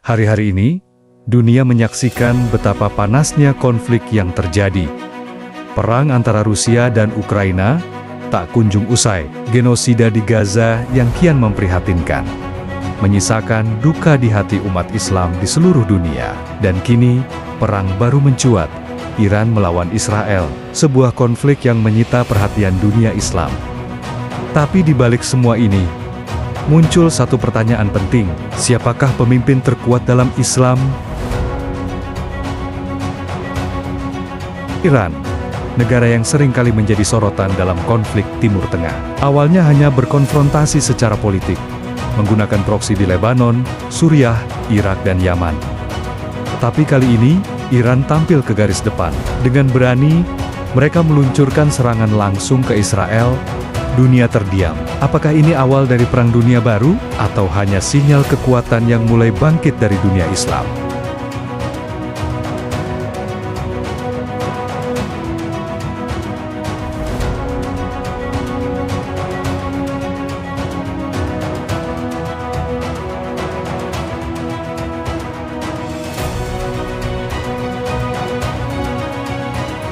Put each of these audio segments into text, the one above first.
Hari-hari ini, dunia menyaksikan betapa panasnya konflik yang terjadi. Perang antara Rusia dan Ukraina tak kunjung usai. Genosida di Gaza yang kian memprihatinkan, menyisakan duka di hati umat Islam di seluruh dunia. Dan kini, perang baru mencuat. Iran melawan Israel, sebuah konflik yang menyita perhatian dunia Islam. Tapi di balik semua ini, muncul satu pertanyaan penting, siapakah pemimpin terkuat dalam Islam? Iran, negara yang sering kali menjadi sorotan dalam konflik Timur Tengah. Awalnya hanya berkonfrontasi secara politik, menggunakan proksi di Lebanon, Suriah, Irak dan Yaman. Tapi kali ini, Iran tampil ke garis depan. Dengan berani, mereka meluncurkan serangan langsung ke Israel. Dunia terdiam. Apakah ini awal dari Perang Dunia Baru, atau hanya sinyal kekuatan yang mulai bangkit dari dunia Islam?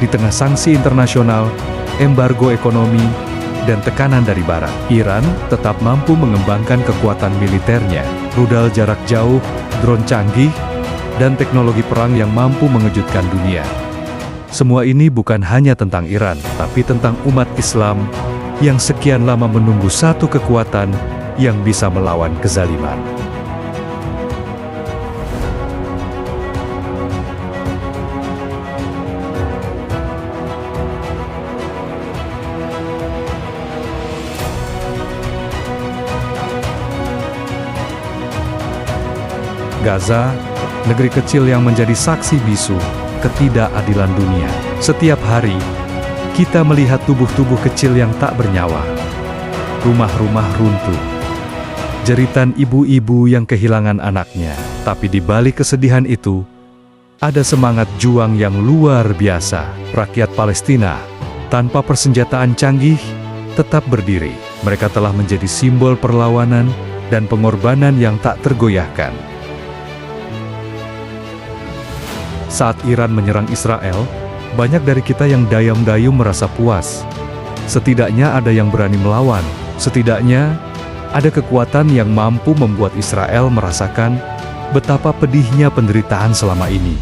Di tengah sanksi internasional, embargo ekonomi, dan tekanan dari Barat, Iran tetap mampu mengembangkan kekuatan militernya, rudal jarak jauh, drone canggih, dan teknologi perang yang mampu mengejutkan dunia. Semua ini bukan hanya tentang Iran, tapi tentang umat Islam yang sekian lama menunggu satu kekuatan yang bisa melawan kezaliman. Gaza, negeri kecil yang menjadi saksi bisu ketidakadilan dunia. Setiap hari, kita melihat tubuh-tubuh kecil yang tak bernyawa. Rumah-rumah runtuh. Jeritan ibu-ibu yang kehilangan anaknya. Tapi di balik kesedihan itu, ada semangat juang yang luar biasa. Rakyat Palestina, tanpa persenjataan canggih, tetap berdiri. Mereka telah menjadi simbol perlawanan dan pengorbanan yang tak tergoyahkan. Saat Iran menyerang Israel, banyak dari kita yang dayam-dayum merasa puas. Setidaknya ada yang berani melawan. Setidaknya, ada kekuatan yang mampu membuat Israel merasakan betapa pedihnya penderitaan selama ini.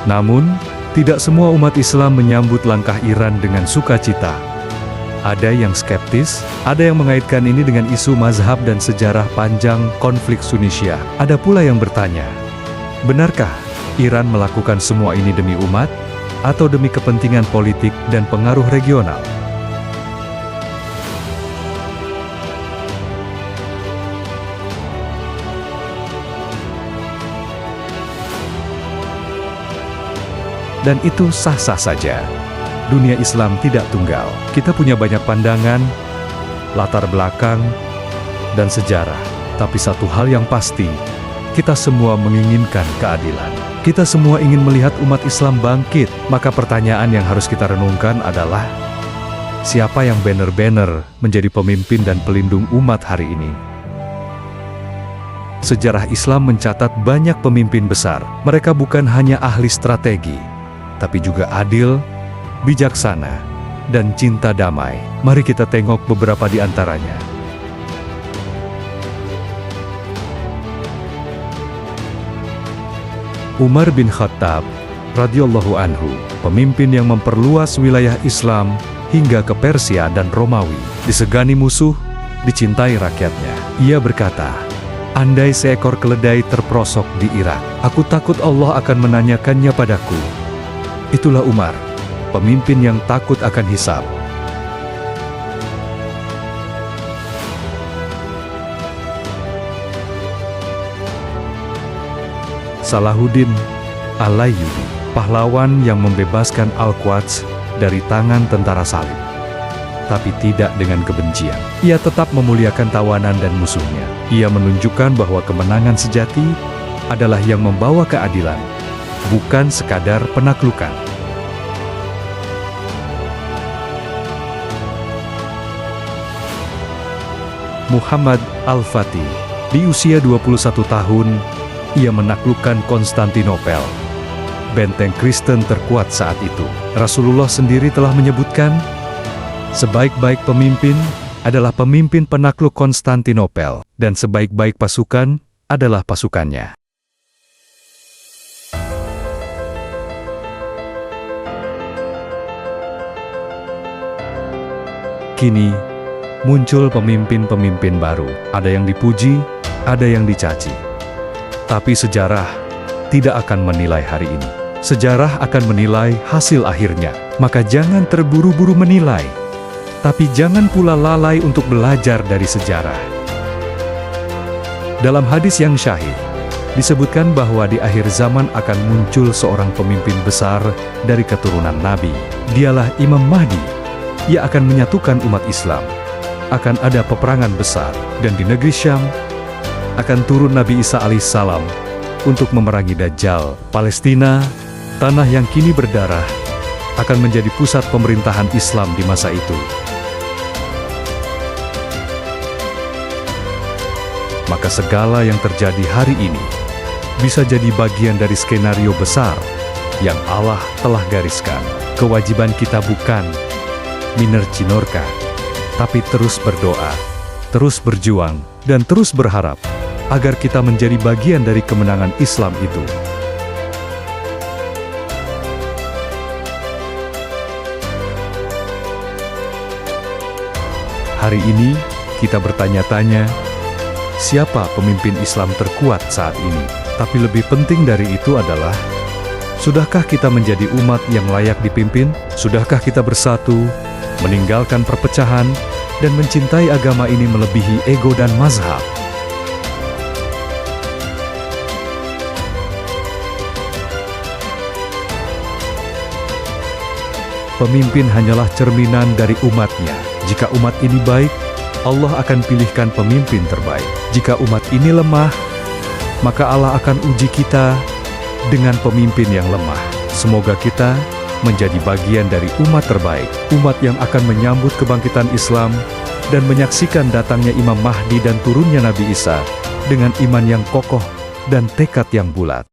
Namun, tidak semua umat Islam menyambut langkah Iran dengan sukacita. Ada yang skeptis, ada yang mengaitkan ini dengan isu mazhab dan sejarah panjang konflik Sunni Syiah. Ada pula yang bertanya, benarkah Iran melakukan semua ini demi umat, atau demi kepentingan politik dan pengaruh regional? Dan itu sah-sah saja. Dunia Islam tidak tunggal. Kita punya banyak pandangan, latar belakang, dan sejarah. Tapi satu hal yang pasti, kita semua menginginkan keadilan. Kita semua ingin melihat umat Islam bangkit. Maka pertanyaan yang harus kita renungkan adalah, siapa yang benar-benar menjadi pemimpin dan pelindung umat hari ini? Sejarah Islam mencatat banyak pemimpin besar. Mereka bukan hanya ahli strategi, tapi juga adil, bijaksana, dan cinta damai. Mari kita tengok beberapa di antaranya. Umar bin Khattab, radhiyallahu anhu, pemimpin yang memperluas wilayah Islam hingga ke Persia dan Romawi. Disegani musuh, dicintai rakyatnya. Ia berkata, andai seekor keledai terperosok di Irak, aku takut Allah akan menanyakannya padaku. Itulah Umar, pemimpin yang takut akan hisab. Salahuddin Al-Ayyubi, pahlawan yang membebaskan Al-Quds dari tangan tentara salib. Tapi tidak dengan kebencian. Ia tetap memuliakan tawanan dan musuhnya. Ia menunjukkan bahwa kemenangan sejati adalah yang membawa keadilan, bukan sekadar penaklukan. Muhammad Al-Fatih. Di usia 21 tahun, ia menaklukkan Konstantinopel, benteng Kristen terkuat saat itu. Rasulullah sendiri telah menyebutkan, sebaik-baik pemimpin adalah pemimpin penakluk Konstantinopel, dan sebaik-baik pasukan adalah pasukannya. Kini, muncul pemimpin-pemimpin baru. Ada yang dipuji, ada yang dicaci. Tapi sejarah tidak akan menilai hari ini. Sejarah akan menilai hasil akhirnya. Maka jangan terburu-buru menilai. Tapi jangan pula lalai untuk belajar dari sejarah. Dalam hadis yang syahih, disebutkan bahwa di akhir zaman akan muncul seorang pemimpin besar dari keturunan Nabi. Dialah Imam Mahdi. Ia akan menyatukan umat Islam. Akan ada peperangan besar, dan di negeri Syam akan turun Nabi Isa alaihissalam untuk memerangi Dajjal. Palestina, tanah yang kini berdarah, akan menjadi pusat pemerintahan Islam di masa itu. Maka segala yang terjadi hari ini bisa jadi bagian dari skenario besar yang Allah telah gariskan. Kewajiban kita bukan minerci norka, tapi terus berdoa, terus berjuang, dan terus berharap agar kita menjadi bagian dari kemenangan Islam itu. Hari ini, kita bertanya-tanya, siapa pemimpin Islam terkuat saat ini? Tapi lebih penting dari itu adalah, sudahkah kita menjadi umat yang layak dipimpin? Sudahkah kita bersatu, meninggalkan perpecahan, dan mencintai agama ini melebihi ego dan mazhab? Pemimpin hanyalah cerminan dari umatnya. Jika umat ini baik, Allah akan pilihkan pemimpin terbaik. Jika umat ini lemah, maka Allah akan uji kita dengan pemimpin yang lemah. Semoga kita menjadi bagian dari umat terbaik, umat yang akan menyambut kebangkitan Islam dan menyaksikan datangnya Imam Mahdi dan turunnya Nabi Isa dengan iman yang kokoh dan tekad yang bulat.